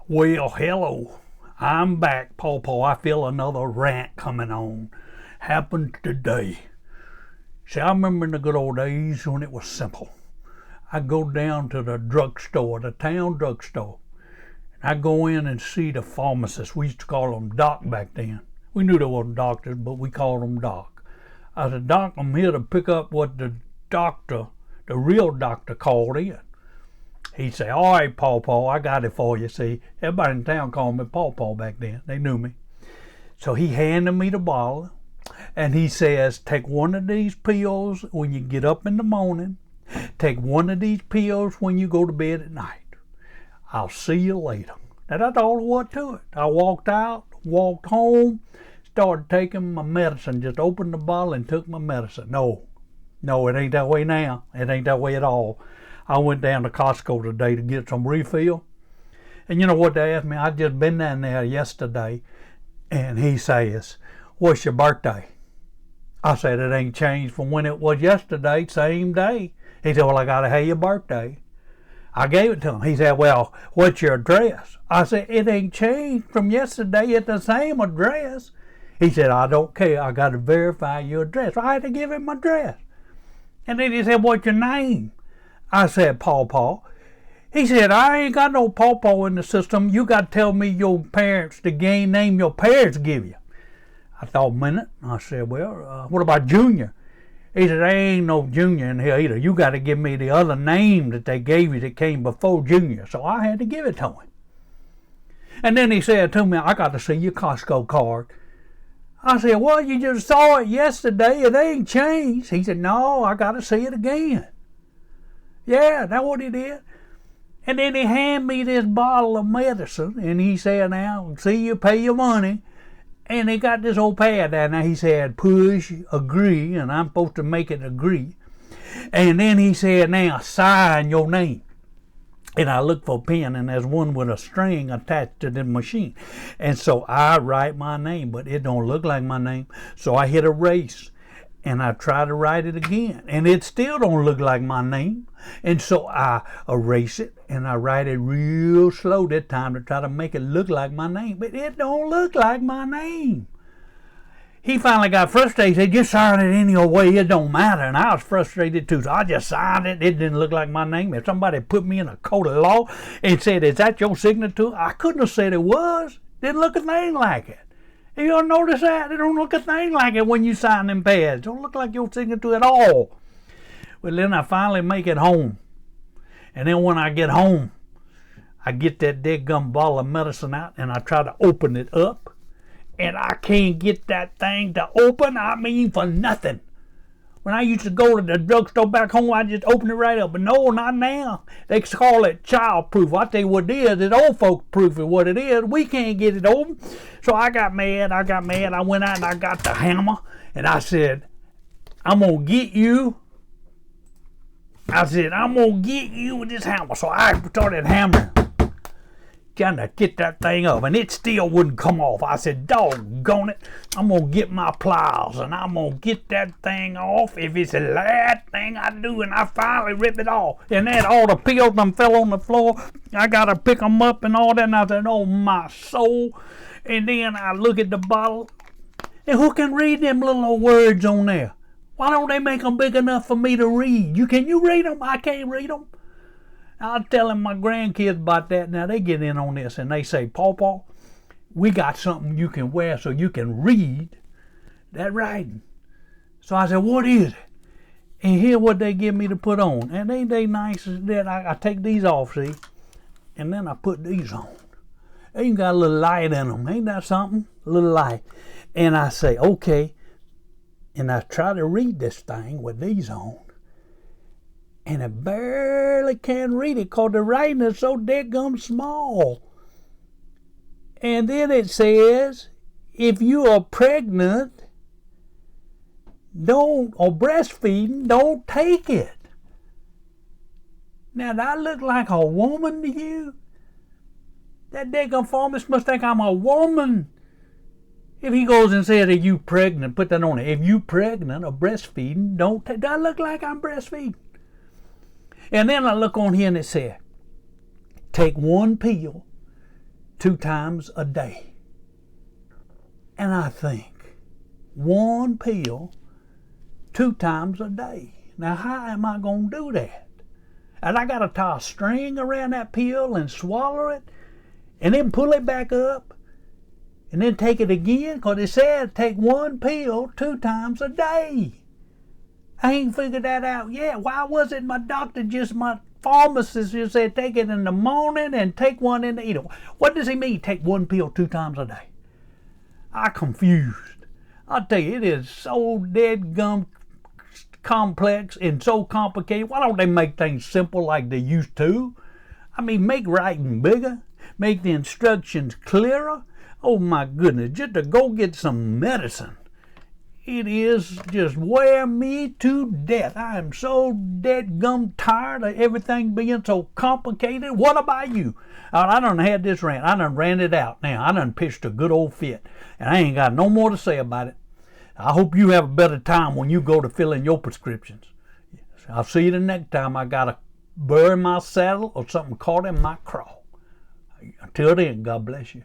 Well, hello. I'm back, Paw Paw. I feel another rant coming on. Happened today. See, I remember in the good old days when it was simple. I'd go down to the drugstore, the town drugstore, and I'd go in and see the pharmacist. We used to call them Doc back then. We knew they weren't doctors, but we called them Doc. I said, Doc, I'm here to pick up what the real doctor called in. He'd say, all right, Paw Paw, I got it for you. See, everybody in town called me Paw Paw back then. They knew me. So he handed me the bottle, and he says, take one of these pills when you get up in the morning. Take one of these pills when you go to bed at night. I'll see you later. Now, that's all there was to it. I walked out, walked home, started taking my medicine, just opened the bottle and took my medicine. No, it ain't that way now. It ain't that way at all. I went down to Costco today to get some refill. And you know what they asked me? I just been down there yesterday, and he says, what's your birthday? I said, it ain't changed from when it was yesterday, same day. He said, well, I got to have your birthday. I gave it to him. He said, well, what's your address? I said, it ain't changed from yesterday. It's the same address. He said, I don't care. I got to verify your address. So I had to give him my address. And then he said, what's your name? I said, Paw Paw. He said, I ain't got no Paw Paw in the system. You got to tell me your parents, the name your parents give you. I thought a minute. I said, well, what about Junior? He said, there ain't no Junior in here either. You got to give me the other name that they gave you that came before Junior. So I had to give it to him. And then he said to me, I got to see your Costco card. I said, well, you just saw it yesterday. It ain't changed. He said, no, I got to see it again. Yeah, that's what he did. And then he handed me this bottle of medicine, and he said, now, see, you pay your money. And he got this old pad down there. He said, push, agree, and I'm supposed to make it agree. And then he said, now, sign your name. And I looked for a pen, and there's one with a string attached to the machine. And so I write my name, but it don't look like my name. So I hit erase. And I try to write it again, and it still don't look like my name. And so I erase it, and I write it real slow that time to try to make it look like my name. But it don't look like my name. He finally got frustrated. He said, just sign it any old way. It don't matter. And I was frustrated too, so I just signed it. It didn't look like my name. If somebody put me in a court of law and said, is that your signature? I couldn't have said it was. Didn't look a thing like it. You don't notice that? It don't look a thing like it when you sign them pads. It don't look like your signature at all. Well, then I finally make it home. And then when I get home, I get that dead gum bottle of medicine out and I try to open it up. And I can't get that thing to open, I mean for nothing. When I used to go to the drugstore back home, I just open it right up. But no, not now. They call it child-proof. I tell you what it is. It's old folk proof is what it is. We can't get it open. So I got mad. I went out and I got the hammer. And I said, I'm going to get you. I said, I'm going to get you with this hammer. So I started hammering, trying to get that thing up, and it still wouldn't come off. I said, doggone it, I'm going to get my pliers, and I'm going to get that thing off if it's the last thing I do, and I finally rip it off. And then all the pills them fell on the floor. I got to pick them up and all that, and I said, oh, my soul. And then I look at the bottle, and who can read them little old words on there? Why don't they make them big enough for me to read? Can you read them? I can't read them. I was telling my grandkids about that. Now they get in on this and they say, Paw Paw, we got something you can wear so you can read that writing. So I said, what is it? And here's what they give me to put on. And ain't they nice as that? I take these off, see? And then I put these on. They even got a little light in them. Ain't that something? A little light. And I say, okay. And I try to read this thing with these on. And I barely can read it because the writing is so dead-gum small. And then it says, if you are pregnant, or breastfeeding, don't take it. Now, do I look like a woman to you? That dead-gum pharmacist must think I'm a woman. If he goes and says, are you pregnant? Put that on it. If you pregnant or breastfeeding, don't take it. Do I look like I'm breastfeeding? And then I look on here and it said, take one pill 2 times a day. And I think, 1 pill 2 times a day. Now, how am I going to do that? And I got to tie a string around that pill and swallow it, and then pull it back up, and then take it again, because it said take 1 pill 2 times a day. I ain't figured that out yet. Why wasn't my pharmacist just said take it in the morning and take one in the evening? What does he mean, take 1 pill 2 times a day? I'm confused. I'll tell you, it is so dead gum complex and so complicated. Why don't they make things simple like they used to? I mean, make writing bigger, make the instructions clearer. Oh my goodness, just to go get some medicine. It is just wear me to death. I am so dead gum tired of everything being so complicated. What about you? I done had this rant. I done ran it out now. I done pitched a good old fit. And I ain't got no more to say about it. I hope you have a better time when you go to fill in your prescriptions. I'll see you the next time I got a burr in my saddle or something caught in my craw. Until then, God bless you.